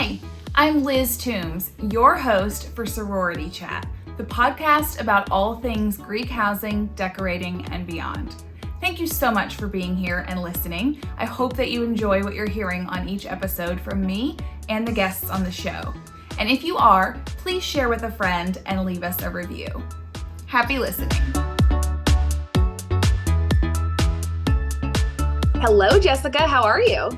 Hi, I'm Liz Toombs, your host for Sorority Chat, the podcast about all things Greek housing, decorating, and beyond. Thank you so much for being here and listening. I hope that you enjoy what you're hearing on each episode from me and the guests on the show. And if you are, please share with a friend and leave us a review. Happy listening. Hello, Jessica. How are you?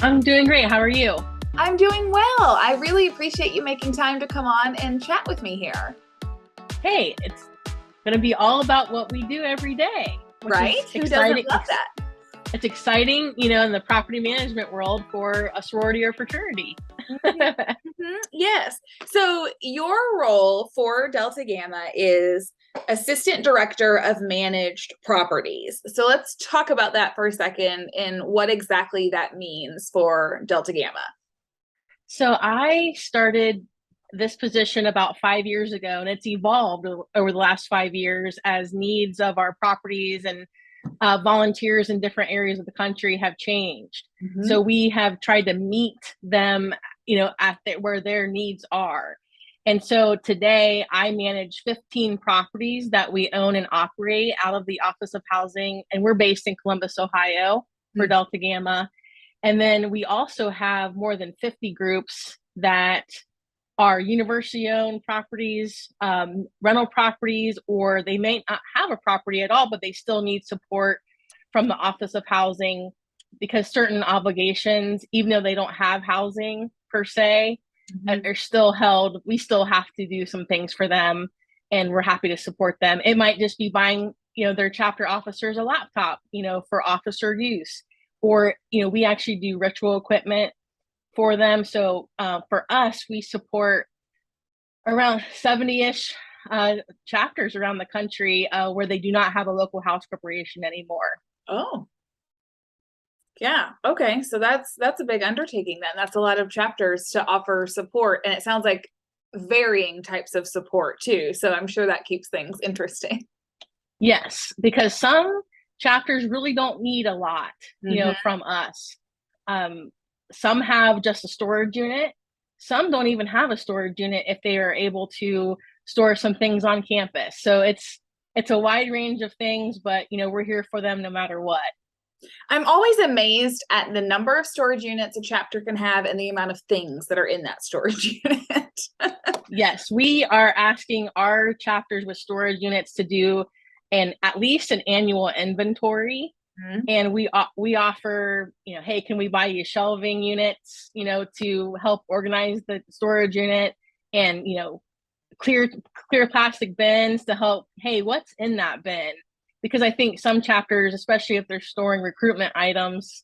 I'm doing great. How are you? I'm doing well. I really appreciate you making time to come on and chat with me here. Hey, it's going to be all about what we do every day. Right? Who doesn't love that? It's exciting, in the property management world for a sorority or fraternity. Mm-hmm. Yes. So your role for Delta Gamma is Assistant Director of Managed Properties. So let's talk about that for a second and what exactly that means for Delta Gamma. So I started this position about 5 years ago, and it's evolved over the last 5 years as needs of our properties and volunteers in different areas of the country have changed. Mm-hmm. So we have tried to meet them, where their needs are. And so today I manage 15 properties that we own and operate out of the Office of Housing, and we're based in Columbus, Ohio for Delta Gamma. And then we also have more than 50 groups that are university-owned properties, rental properties, or they may not have a property at all, but they still need support from the Office of Housing because certain obligations, even though they don't have housing per se, are still held. We still have to do some things for them, and we're happy to support them. It might just be buying, their chapter officers a laptop, for officer use, or, we actually do ritual equipment for them. So for us, we support around 70-ish chapters around the country where they do not have a local house corporation anymore. Oh, yeah. Okay. So that's a big undertaking then. That's a lot of chapters to offer support. And it sounds like varying types of support too. So I'm sure that keeps things interesting. Yes, because some chapters really don't need a lot, from us. Some have just a storage unit. Some don't even have a storage unit if they are able to store some things on campus. So it's a wide range of things, but we're here for them no matter what. I'm always amazed at the number of storage units a chapter can have and the amount of things that are in that storage unit. Yes, we are asking our chapters with storage units to do at least an annual inventory. Mm-hmm. And we offer, hey, can we buy you shelving units, to help organize the storage unit, and, clear plastic bins to help, hey, what's in that bin? Because I think some chapters, especially if they're storing recruitment items,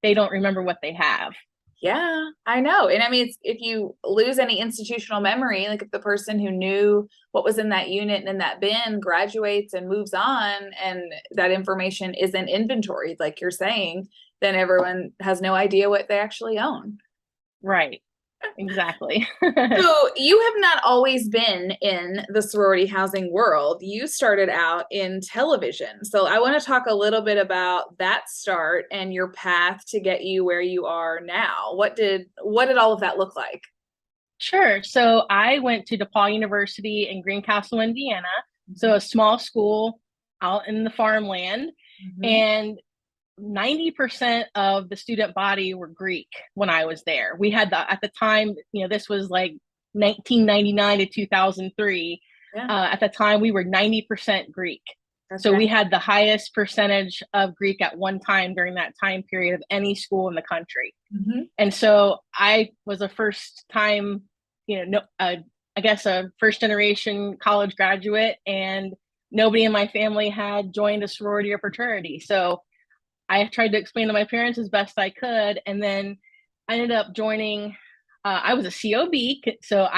they don't remember what they have. Yeah, I know. And I mean, if you lose any institutional memory, like if the person who knew what was in that unit and in that bin graduates and moves on, and that information isn't inventoried, like you're saying, then everyone has no idea what they actually own. Right. Exactly. So you have not always been in the sorority housing world. You started out in television. So I want to talk a little bit about that start and your path to get you where you are now. What did all of that look like? Sure. So I went to Depauw University in Greencastle, Indiana. So a small school out in the farmland. Mm-hmm. And 90% of the student body were Greek when I was there. We had at the time, this was like 1999 to 2003. Yeah. At the time, we were 90% Greek. Okay. So we had the highest percentage of Greek at one time during that time period of any school in the country. Mm-hmm. And so I was a first time, I guess a first generation college graduate, and nobody in my family had joined a sorority or fraternity. So I tried to explain to my parents as best I could, and then I ended up joining. I was a COB, so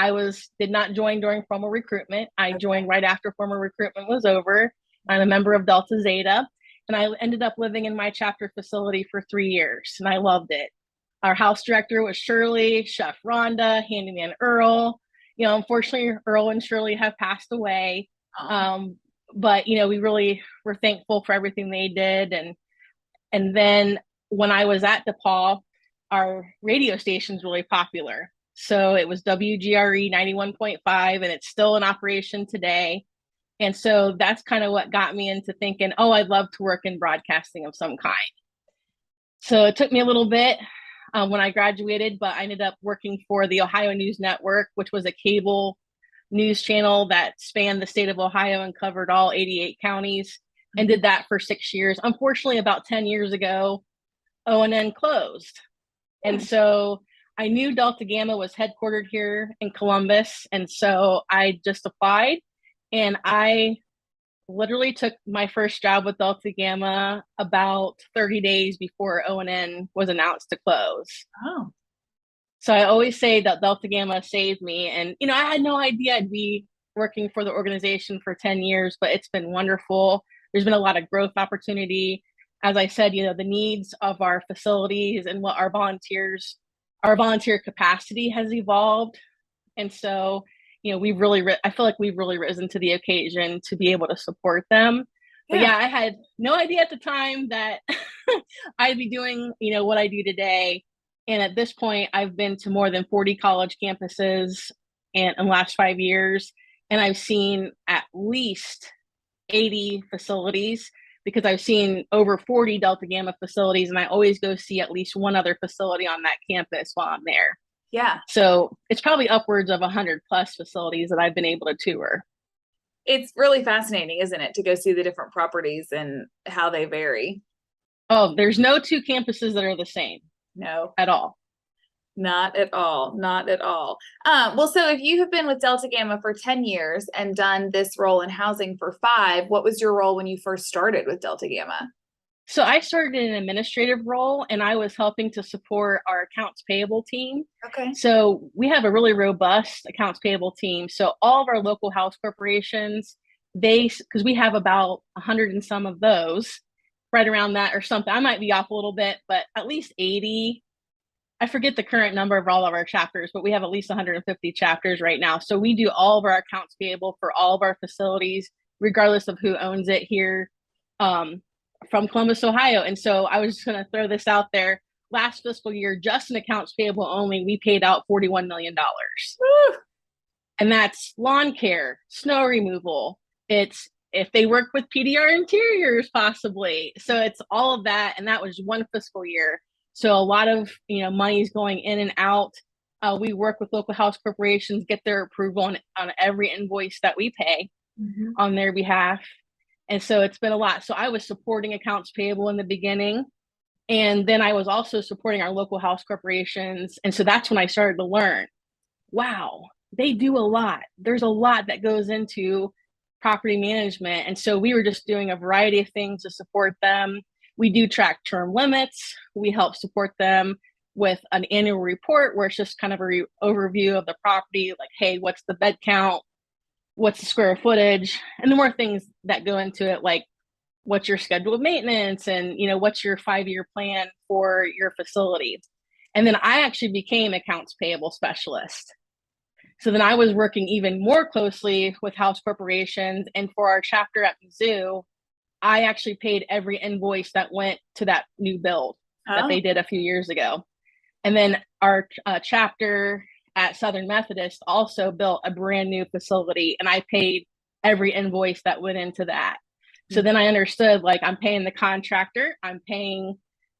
did not join during formal recruitment. I joined right after formal recruitment was over. I'm a member of Delta Zeta, and I ended up living in my chapter facility for 3 years, and I loved it. Our house director was Shirley, Chef Rhonda, Handyman Earl. Unfortunately, Earl and Shirley have passed away, but we really were thankful for everything they did. And then when I was at Depauw, our radio station's really popular. So it was WGRE 91.5, and it's still in operation today. And so that's kind of what got me into thinking, oh, I'd love to work in broadcasting of some kind. So it took me a little bit when I graduated, but I ended up working for the Ohio News Network, which was a cable news channel that spanned the state of Ohio and covered all 88 counties, and did that for 6 years. Unfortunately, about 10 years ago, ONN closed. And so I knew Delta Gamma was headquartered here in Columbus. And so I just applied, and I literally took my first job with Delta Gamma about 30 days before ONN was announced to close. Oh. So I always say that Delta Gamma saved me. And, you know, I had no idea I'd be working for the organization for 10 years, but it's been wonderful. There's been a lot of growth opportunity. As I said, you know, the needs of our facilities and what our volunteer capacity has evolved. And so, you know, I feel like we've really risen to the occasion to be able to support them. But yeah, I had no idea at the time that I'd be doing, you know, what I do today. And at this point, I've been to more than 40 college campuses in the last 5 years. And I've seen at least 80 facilities, because I've seen over 40 Delta Gamma facilities, and I always go see at least one other facility on that campus while I'm there. Yeah. So it's probably upwards of 100 plus facilities that I've been able to tour. It's really fascinating, isn't it, to go see the different properties and how they vary? Oh, there's no two campuses that are the same. No. At all. Not at all. Not at all. Well, so if you have been with Delta Gamma for 10 years and done this role in housing for 5, what was your role when you first started with Delta Gamma? So I started in an administrative role, and I was helping to support our accounts payable team. Okay. So we have a really robust accounts payable team. So all of our local house corporations, because we have about 100 and some of those, right around that or something. I might be off a little bit, but at least 80. I forget the current number of all of our chapters, but we have at least 150 chapters right now. So we do all of our accounts payable for all of our facilities, regardless of who owns it here, from Columbus, Ohio. And so I was just going to throw this out there. Last fiscal year, just in accounts payable only, we paid out $41 million. Woo! And that's lawn care, snow removal. It's if they work with PDR interiors, possibly. So it's all of that. And that was one fiscal year. So a lot of, you know, money is going in and out. We work with local house corporations, get their approval on every invoice that we pay on their behalf. And so it's been a lot. So I was supporting accounts payable in the beginning. And then I was also supporting our local house corporations. And so that's when I started to learn, wow, they do a lot. There's a lot that goes into property management. And so we were just doing a variety of things to support them. We do track term limits. We help support them with an annual report where it's just kind of an overview of the property, like, hey, what's the bed count? What's the square footage? And the more things that go into it, like what's your schedule of maintenance, and, you know, what's your 5-year plan for your facility. And then I actually became accounts payable specialist. So then I was working even more closely with house corporations. And for our chapter at Mizzou, I actually paid every invoice that went to that new build that they did a few years ago. And then our chapter at Southern Methodist also built a brand new facility, and I paid every invoice that went into that. So then I understood, like, I'm paying the contractor, I'm paying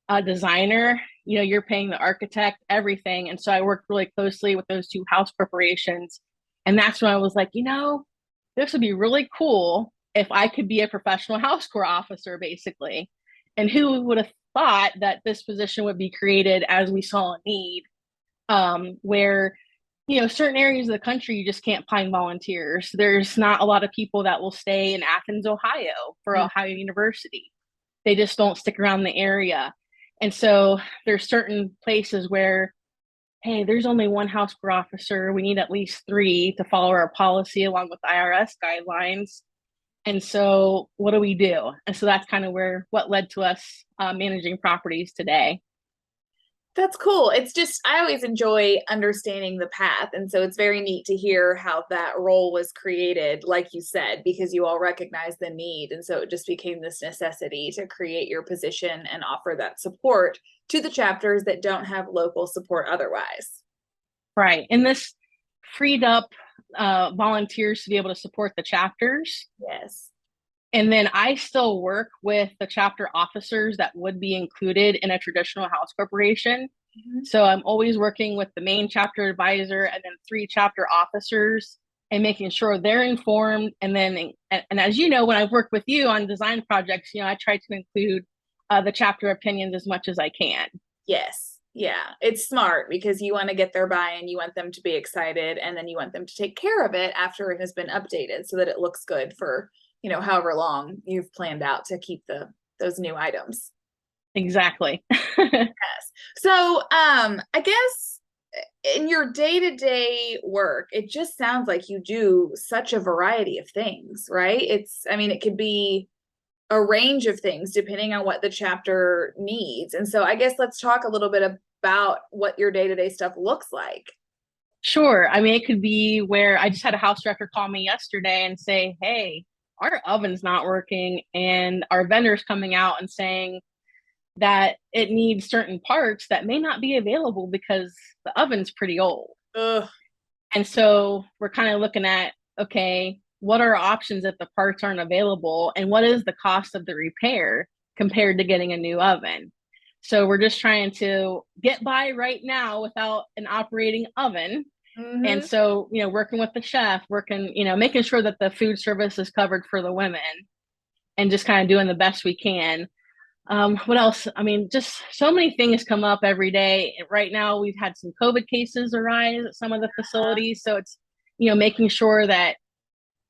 a designer, you know, you're paying the architect, everything. And so I worked really closely with those two house corporations. And that's when I was like, you know, this would be really cool if I could be a professional house corps officer, basically. And who would have thought that this position would be created as we saw a need, where, you know, certain areas of the country, you just can't find volunteers. There's not a lot of people that will stay in Athens, Ohio for Ohio University. They just don't stick around the area. And so there's certain places where, hey, there's only one house corps officer. We need at least 3 to follow our policy along with IRS guidelines. And so what do we do? And so that's kind of what led to us managing properties today. That's cool. It's just, I always enjoy understanding the path. And so it's very neat to hear how that role was created, like you said, because you all recognize the need. And so it just became this necessity to create your position and offer that support to the chapters that don't have local support otherwise. Right. And this freed up volunteers to be able to support the chapters. Yes. And then I still work with the chapter officers that would be included in a traditional house corporation. Mm-hmm. So I'm always working with the main chapter advisor and then 3 chapter officers and making sure they're informed. And then, and as you know, when I've worked with you on design projects, I try to include the chapter opinions as much as I can. Yes. Yeah, it's smart because you want to get their buy-in, you want them to be excited, and then you want them to take care of it after it has been updated so that it looks good for however long you've planned out to keep those new items. Exactly. Yes. So, I guess in your day-to-day work, it just sounds like you do such a variety of things, right? It could be a range of things depending on what the chapter needs. And so I guess let's talk a little bit about what your day-to-day stuff looks like. Sure. It could be where I just had a house director call me yesterday and say, hey, our oven's not working, and our vendor's coming out and saying that it needs certain parts that may not be available because the oven's pretty old. Ugh. And so we're kind of looking at, okay, what are options if the parts aren't available, and what is the cost of the repair compared to getting a new oven? So we're just trying to get by right now without an operating oven. Mm-hmm. And so, working with the chef, making sure that the food service is covered for the women and just kind of doing the best we can. What else? Just so many things come up every day. Right now, we've had some COVID cases arise at some of the facilities. So it's, making sure that,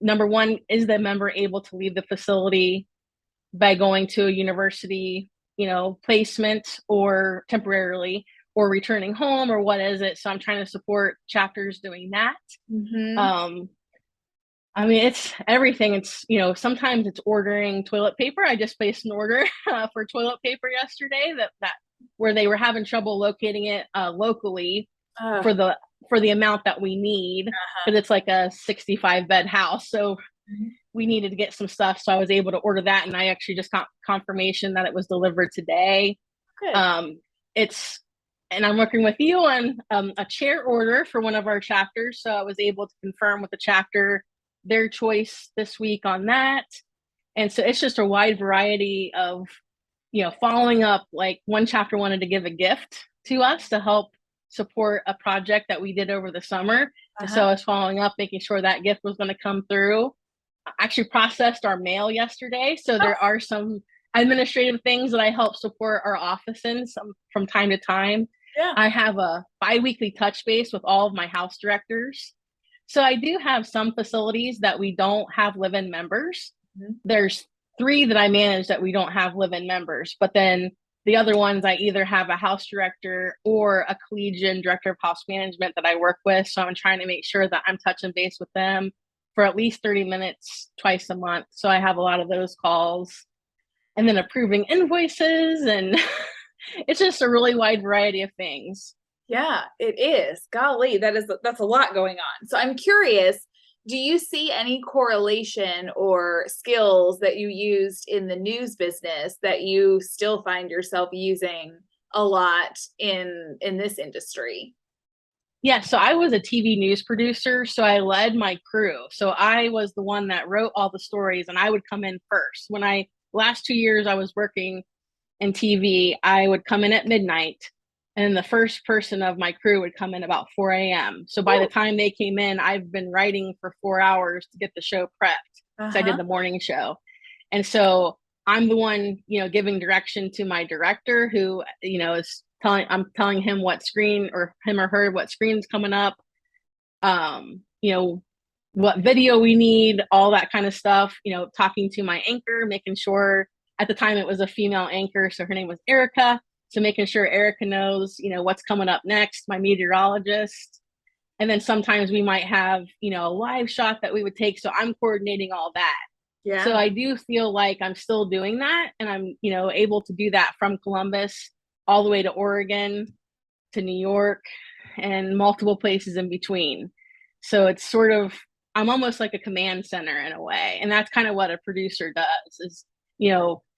number one, is the member able to leave the facility by going to a university, placement or temporarily, or returning home, or what is it? So I'm trying to support chapters doing that. Mm-hmm. It's everything. It's, sometimes it's ordering toilet paper. I just placed an order for toilet paper yesterday that where they were having trouble locating it locally for the amount that we need, because it's like a 65 bed house. So we needed to get some stuff. So I was able to order that, and I actually just got confirmation that it was delivered today. Good. And I'm working with you on a chair order for one of our chapters. So I was able to confirm with the chapter their choice this week on that. And so it's just a wide variety of, following up. Like one chapter wanted to give a gift to us to help support a project that we did over the summer. And so I was following up, making sure that gift was going to come through. I actually processed our mail yesterday. So there are some administrative things that I help support our office in from time to time. Yeah. I have a bi-weekly touch base with all of my house directors. So I do have some facilities that we don't have live-in members. Mm-hmm. There's 3 that I manage that we don't have live-in members, but then the other ones I either have a house director or a collegiate director of house management that I work with. So I'm trying to make sure that I'm touching base with them for at least 30 minutes twice a month. So I have a lot of those calls, and then approving invoices, and it's just a really wide variety of things. Yeah, it is. Golly, that's a lot going on. So I'm curious, do you see any correlation or skills that you used in the news business that you still find yourself using a lot in this industry? Yeah, so I was a TV news producer, so I led my crew. So I was the one that wrote all the stories, and I would come in first. Last 2 years I was working in TV, I would come in at midnight, and the first person of my crew would come in about 4 a.m. So by the time they came in, I've been writing for 4 hours to get the show prepped. So I did the morning show. And so I'm the one, giving direction to my director, who, is I'm telling him what screen, or him or her, what screen's coming up, what video we need, all that kind of stuff, talking to my anchor, making sure. At the time it was a female anchor, so her name was Erica. So making sure Erica knows, what's coming up next, my meteorologist. And then sometimes we might have, a live shot that we would take. So I'm coordinating all that. Yeah. So I do feel like I'm still doing that. And I'm, able to do that from Columbus all the way to Oregon. to New York and multiple places in between. So it's sort of, I'm almost like a command center in a way. And that's kind of what a producer does is,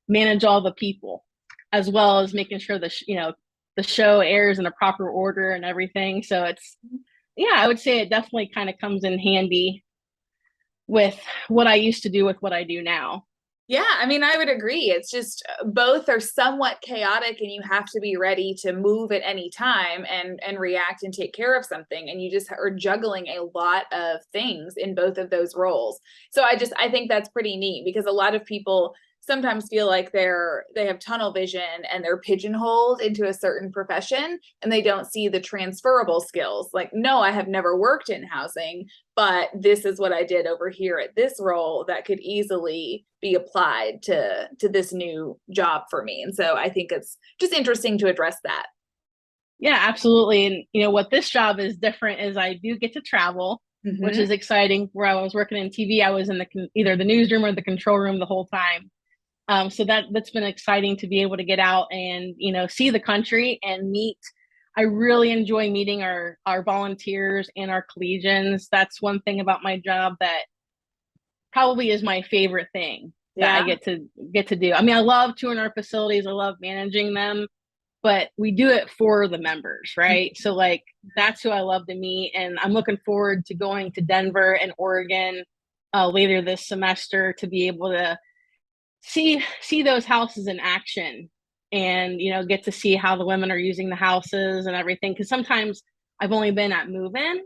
manage all the people as well as making sure the show airs in a proper order and everything. So it's, yeah, I would say it definitely kind of comes in handy with what I used to do with what I do now. Yeah, I mean, I would agree. It's just both are somewhat chaotic and you have to be ready to move at any time and react and take care of something. And you just are juggling a lot of things in both of those roles. So I think that's pretty neat because a lot of people sometimes feel like they have tunnel vision and they're pigeonholed into a certain profession and they don't see the transferable skills. Like, no, I have never worked in housing, but this is what I did over here at this role that could easily be applied to this new job for me. And so I think it's just interesting to address that. Yeah, absolutely. And what this job is different is I do get to travel, which is exciting. Where I was working in TV, I was in either the newsroom or the control room the whole time. So that's been exciting to be able to get out and, see the country and meet. I really enjoy meeting our volunteers and our collegians. That's one thing about my job that probably is my favorite thing that I get to do. I mean, I love touring our facilities. I love managing them, but we do it for the members, right? So like, that's who I love to meet. And I'm looking forward to going to Denver and Oregon later this semester to be able to see those houses in action and get to see how the women are using the houses and everything, because sometimes I've only been at move-in,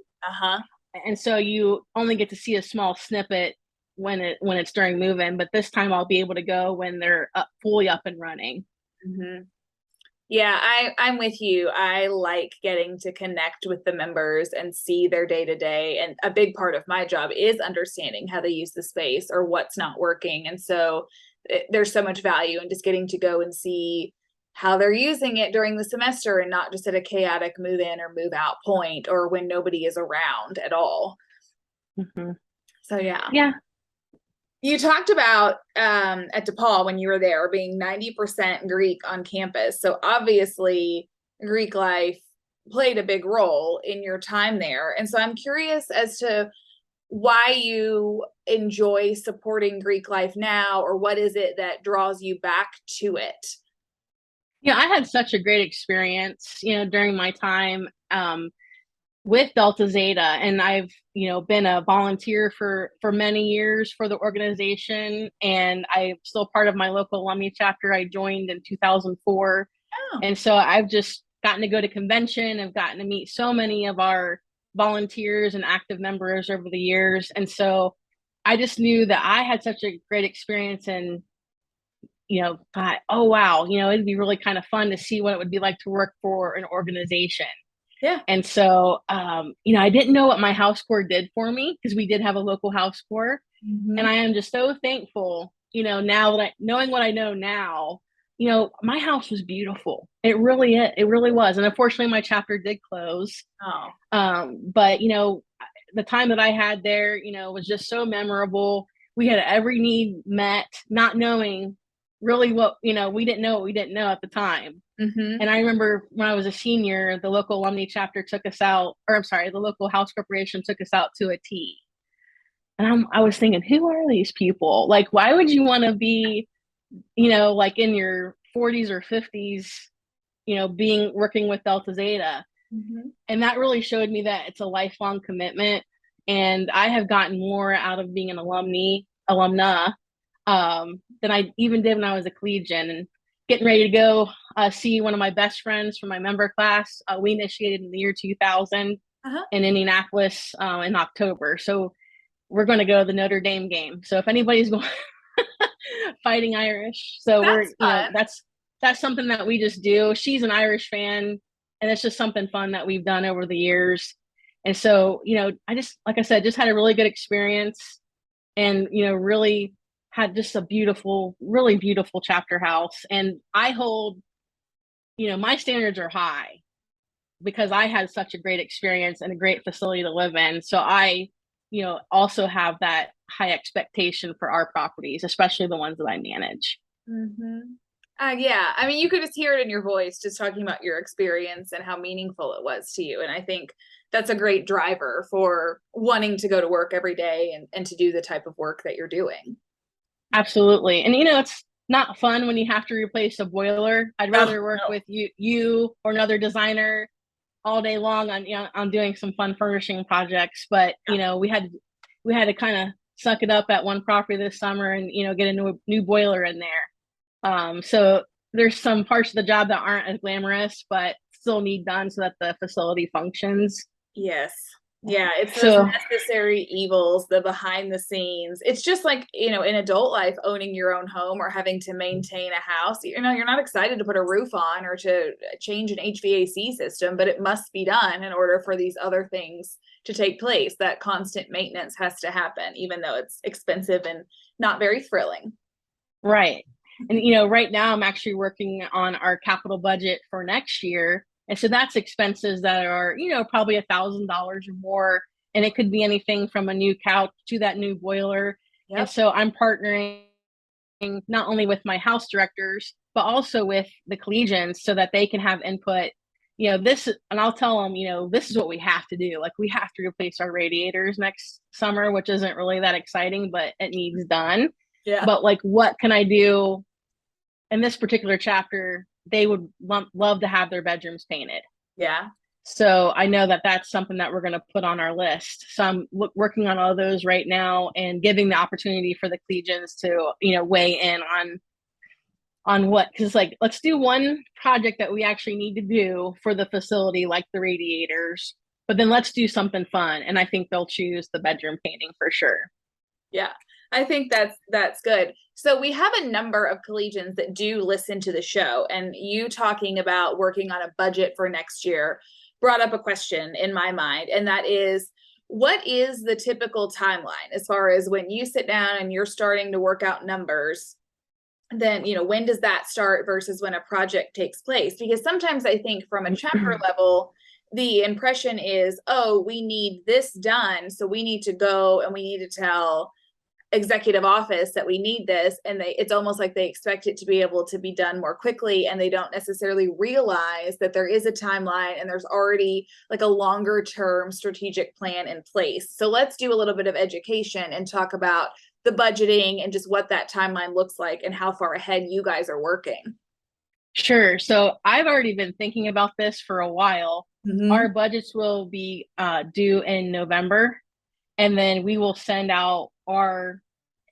and so you only get to see a small snippet when it's during move-in, but this time I'll be able to go when they're fully up and running. Yeah, I'm with you. I like getting to connect with the members and see their day to day. And a big part of my job is understanding how they use the space or what's not working. And so there's so much value in just getting to go and see how they're using it during the semester and not just at a chaotic move in or move out point or when nobody is around at all. So yeah. You talked about at Depauw when you were there being 90% Greek on campus. So obviously Greek life played a big role in your time there. And so I'm curious as to why you enjoy supporting Greek life now, or what is it that draws you back to it? I had such a great experience, during my time with Delta Zeta, and I've been a volunteer for many years for the organization, and I'm still part of my local alumni chapter. I joined in 2004, and so I've just gotten to go to convention. I've gotten to meet so many of our volunteers and active members over the years, and so I just knew that I had such a great experience, and thought, oh wow, it'd be really kind of fun to see what it would be like to work for an organization. Yeah. And so, I didn't know what my house corps did for me because we did have a local house corps. And I am just so thankful, now that knowing what I know now, my house was beautiful. It really was. And unfortunately, my chapter did close. But, the time that I had there, was just so memorable. We had every need met, not knowing really what, we didn't know what we didn't know at the time. And I remember when I was a senior, the local alumni chapter took us out, or I'm sorry, the local house corporation took us out to a tea. And I was thinking, who are these people? Like, why would you want to be, like in your 40s or 50s, working with Delta Zeta? And that really showed me that it's a lifelong commitment. And I have gotten more out of being an alumna than I even did when I was a collegian. And getting ready to go see one of my best friends from my member class. We initiated in the year 2000 in Indianapolis in October. So we're going to go to the Notre Dame game. So if anybody's going Fighting Irish, so that's something that we just do. She's an Irish fan, and it's just something fun that we've done over the years. And so, I just, like I said, just had a really good experience, and really had just a beautiful, really beautiful chapter house. And I hold, my standards are high because I had such a great experience and a great facility to live in. So I, also have that high expectation for our properties, especially the ones that I manage. Yeah, I mean, you could just hear it in your voice, just talking about your experience and how meaningful it was to you. And I think that's a great driver for wanting to go to work every day and to do the type of work that you're doing. Absolutely. And it's not fun when you have to replace a boiler. I'd rather work No. with you or another designer all day long on doing some fun furnishing projects. But we had to kind of suck it up at one property this summer and get a new boiler in there. So there's some parts of the job that aren't as glamorous, but still need done so that the facility functions. Yes. Yeah, it's those So necessary evils, the behind the scenes. It's just like, in adult life, owning your own home or having to maintain a house. You're not excited to put a roof on or to change an HVAC system, but it must be done in order for these other things to take place. That constant maintenance has to happen, even though it's expensive and not very thrilling. right. And right now I'm actually working on our capital budget for next year. And so that's expenses that are, probably $1,000 or more. And it could be anything from a new couch to that new boiler. Yep. And so I'm partnering not only with my house directors, but also with the collegians so that they can have input. And I'll tell them, this is what we have to do. Like, we have to replace our radiators next summer, which isn't really that exciting, but it needs done. Yeah. But like, what can I do in this particular chapter? They would love to have their bedrooms painted. Yeah. So I know that that's something that we're going to put on our list. So I'm working on all those right now and giving the opportunity for the collegians to, weigh in on what, because like, let's do one project that we actually need to do for the facility, like the radiators, but then let's do something fun. And I think they'll choose the bedroom painting for sure. Yeah, I think that's good. So we have a number of collegians that do listen to the show, and you talking about working on a budget for next year brought up a question in my mind, and that is, what is the typical timeline as far as when you sit down and you're starting to work out numbers? Then, when does that start versus when a project takes place? Because sometimes I think from a chapter level, the impression is, oh, we need this done, so we need to go and we need to tell executive office that we need this, and it's almost like they expect it to be able to be done more quickly, and they don't necessarily realize that there is a timeline and there's already like a longer term strategic plan in place. So let's do a little bit of education and talk about the budgeting and just what that timeline looks like and how far ahead you guys are working. Sure. So I've already been thinking about this for a while. Mm-hmm. Our budgets will be due in November, and then we will send out our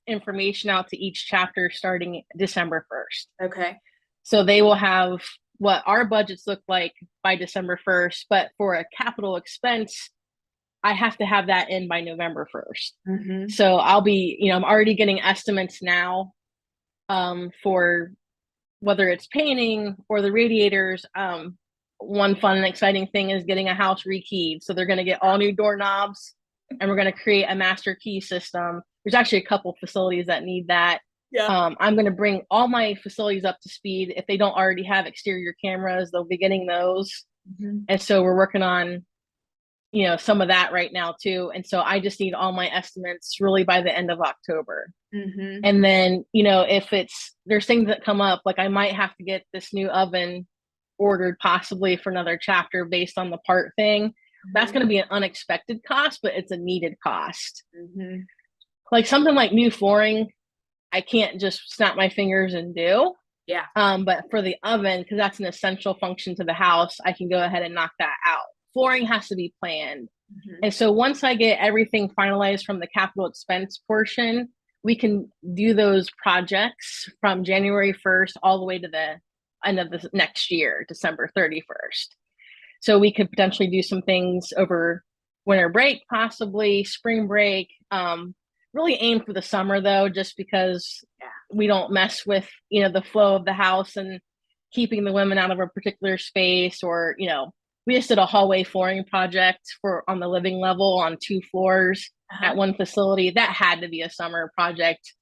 information out to each chapter starting December 1st. Okay. So they will have what our budgets look like by December 1st, but for a capital expense, I have to have that in by November 1st. Mm-hmm. So I'll be, I'm already getting estimates now for whether it's painting or the radiators. One fun and exciting thing is getting a house rekeyed. So they're going to get all new doorknobs, and we're going to create a master key system. There's actually a couple facilities that need that. Yeah. I'm going to bring all my facilities up to speed. If they don't already have exterior cameras, they'll be getting those. Mm-hmm. And so we're working on, some of that right now too. And so I just need all my estimates really by the end of October. Mm-hmm. And then, if there's things that come up, like I might have to get this new oven ordered possibly for another chapter based on the part thing. Mm-hmm. That's going to be an unexpected cost, but it's a needed cost. Mm-hmm. Like something like new flooring, I can't just snap my fingers and do. Yeah. But for the oven, because that's an essential function to the house, I can go ahead and knock that out. Flooring has to be planned. Mm-hmm. And so once I get everything finalized from the capital expense portion, we can do those projects from January 1st all the way to the end of the next year, December 31st. So we could potentially do some things over winter break, possibly spring break. Really aim for the summer though, just because we don't mess with, the flow of the house and keeping the women out of a particular space, or, we just did a hallway flooring project on the living level on 2 floors at one facility. That had to be a summer project,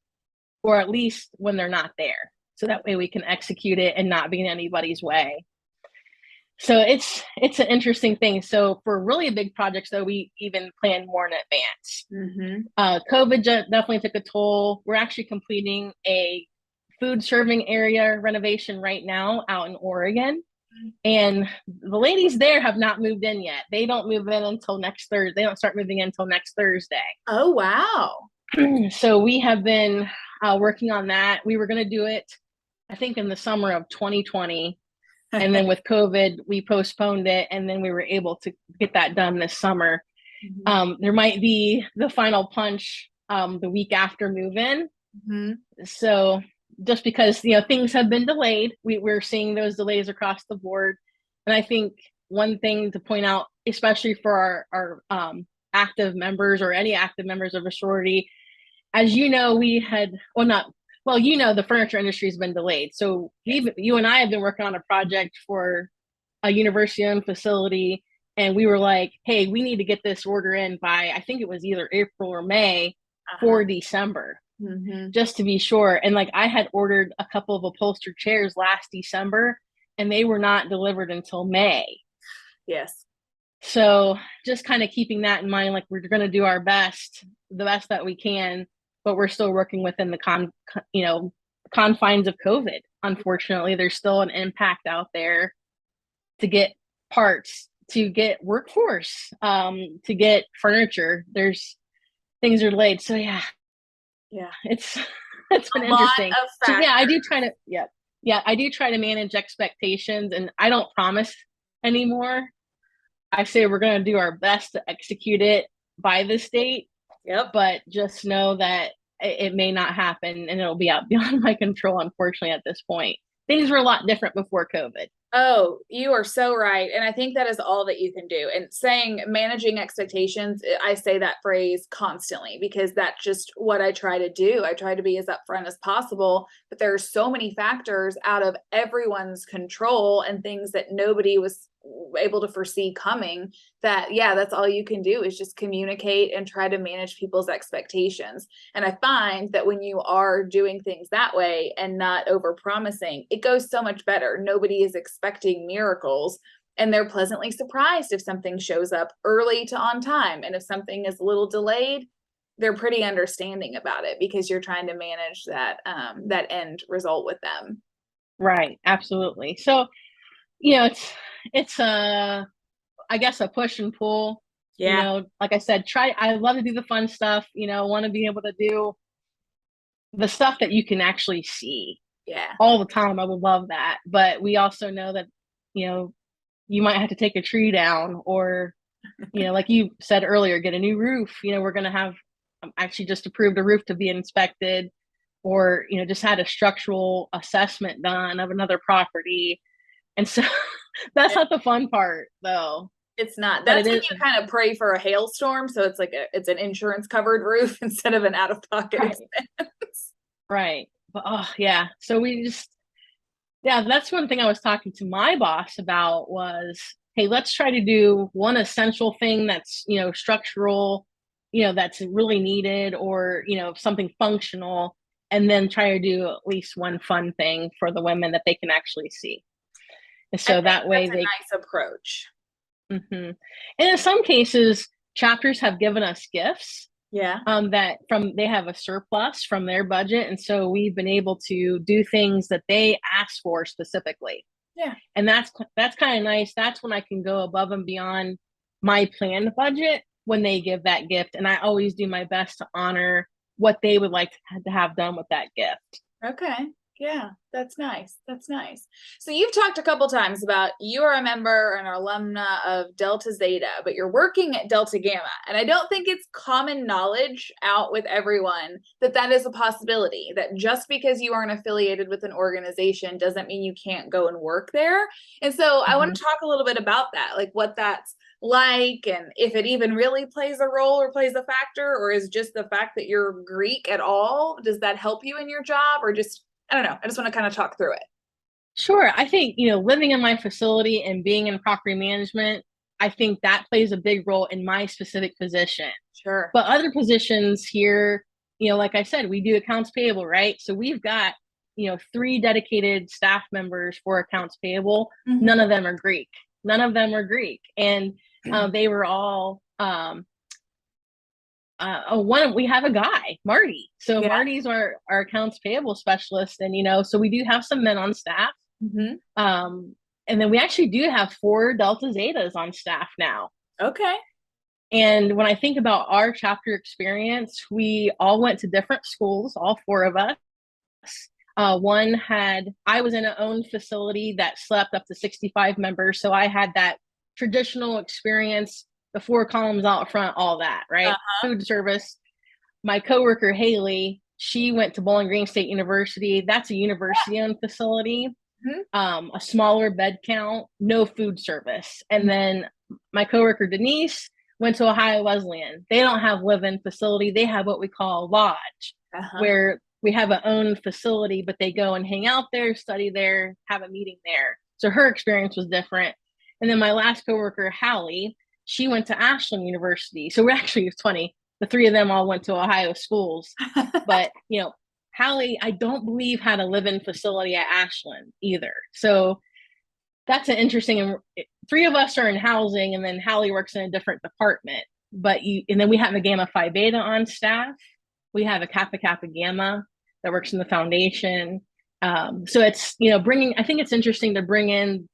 or at least when they're not there. So that way we can execute it and not be in anybody's way. So it's an interesting thing. So for really big projects, though, we even plan more in advance. Mm-hmm. COVID definitely took a toll. We're actually completing a food serving area renovation right now out in Oregon. And the ladies there have not moved in yet. They don't move in until next Thursday. They don't start moving in until next Thursday. Oh, wow. So we have been working on that. We were going to do it, I think, in the summer of 2020. And then with COVID, we postponed it. And then we were able to get that done this summer. There might be the final punch the week after move-in. So just because, things have been delayed, we're seeing those delays across the board. And I think one thing to point out, especially for our active members or any active members of a sorority, as you know, the furniture industry has been delayed. So you and I have been working on a project for a university-owned facility, and we were like, hey, we need to get this order in by, I think it was either April or May for December, just to be sure. And like, I had ordered a couple of upholstered chairs last December, and they were not delivered until May. Yes. So just kind of keeping that in mind, like, we're going to do our best, the best that we can, but we're still working within the confines of COVID. Unfortunately, there's still an impact out there to get parts, to get workforce, to get furniture. Things are delayed. So yeah, it's been interesting. So yeah, I do try to manage expectations, and I don't promise anymore. I say we're going to do our best to execute it by this date. Yep. But just know that it may not happen, and it'll be out beyond my control, unfortunately, at this point. Things were a lot different before COVID. Oh, you are so right. And I think that is all that you can do. And saying managing expectations, I say that phrase constantly because that's just what I try to do. I try to be as upfront as possible, but there are so many factors out of everyone's control and things that nobody was able to foresee coming that, that's all you can do is just communicate and try to manage people's expectations. And I find that when you are doing things that way and not over promising, it goes so much better. Nobody is expecting miracles, and they're pleasantly surprised if something shows up early to on time. And if something is a little delayed, they're pretty understanding about it because you're trying to manage that end result with them. Right. Absolutely. So, it's I guess a push and pull. Like I said, I love to do the fun stuff, want to be able to do the stuff that you can actually see all the time. I would love that. But we also know that, you might have to take a tree down or, like you said earlier, get a new roof. We're going to have actually just approved a roof to be inspected, or, just had a structural assessment done of another property. And so that's not the fun part, though. It's not. That's when you kind of pray for a hailstorm. So it's like it's an insurance covered roof instead of an out of pocket expense. Right. But so we that's one thing I was talking to my boss about was, hey, let's try to do one essential thing that's, structural, that's really needed, or, something functional, and then try to do at least one fun thing for the women that they can actually see. And so that way that's a nice approach. And in some cases, chapters have given us gifts. They have a surplus from their budget. And so we've been able to do things that they asked for specifically. And that's kind of nice. That's when I can go above and beyond my planned budget when they give that gift. And I always do my best to honor what they would like to have done with that gift. Okay. Yeah, that's nice. That's nice. So you've talked a couple times about you are a member and an alumna of Delta Zeta, but you're working at Delta Gamma. And I don't think it's common knowledge out with everyone that is a possibility, that just because you aren't affiliated with an organization doesn't mean you can't go and work there. And so I want to talk a little bit about that, like what that's like, and if it even really plays a role or plays a factor, or is just the fact that you're Greek at all, does that help you in your job, or just, I don't know. I just want to kind of talk through it. Sure. I think, living in my facility and being in property management, I think that plays a big role in my specific position. Sure. But other positions here, like I said, we do accounts payable, right? So we've got, 3 dedicated staff members for accounts payable. None of them are Greek. And they were all We have a guy, Marty. So Yeah. Marty's our accounts payable specialist, and so we do have some men on staff. Mm-hmm. And then we actually do have 4 Delta Zetas on staff now. Okay. And when I think about our chapter experience, we all went to different schools, all 4 of us. I was in an owned facility that slept up to 65 members. So I had that traditional experience, the 4 columns out front, all that, right? Uh-huh. Food service. My coworker, Haley, she went to Bowling Green State University. That's a university-owned facility. Mm-hmm. A smaller bed count, no food service. And then my coworker, Denise, went to Ohio Wesleyan. They don't have live-in facility. They have what we call a lodge, where we have an own facility, but they go and hang out there, study there, have a meeting there. So her experience was different. And then my last coworker, Hallie, she went to Ashland University. So we're actually, it's funny, the 3 of them all went to Ohio schools. But, Hallie, I don't believe had a live-in facility at Ashland either. So that's an interesting, 3 of us are in housing, and then Hallie works in a different department. And then we have a Gamma Phi Beta on staff. We have a Kappa Kappa Gamma that works in the foundation. So it's, I think it's interesting to bring in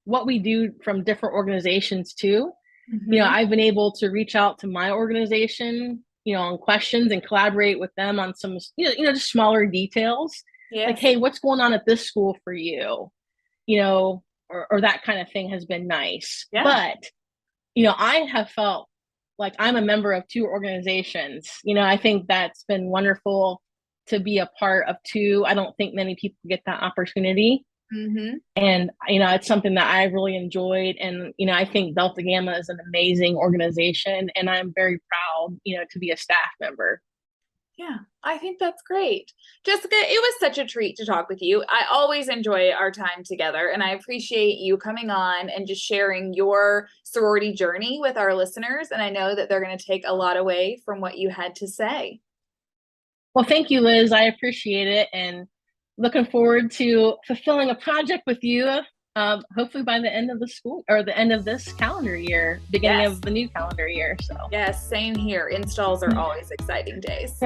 what we do from different organizations too. Mm-hmm. I've been able to reach out to my organization, on questions and collaborate with them on some, just smaller details. Yes. Like, hey, what's going on at this school for you? Or that kind of thing has been nice. Yeah. But, I have felt like I'm a member of 2 organizations. I think that's been wonderful to be a part of 2. I don't think many people get that opportunity. Mm-hmm. And, it's something that I really enjoyed. And, I think Delta Gamma is an amazing organization, and I'm very proud, to be a staff member. Yeah, I think that's great. Jessica, it was such a treat to talk with you. I always enjoy our time together, and I appreciate you coming on and just sharing your sorority journey with our listeners. And I know that they're going to take a lot away from what you had to say. Well, thank you, Liz. I appreciate it. And looking forward to fulfilling a project with you, hopefully by the end of the school or the end of this calendar year, beginning of the new calendar year. So yes, same here. Installs are always exciting days.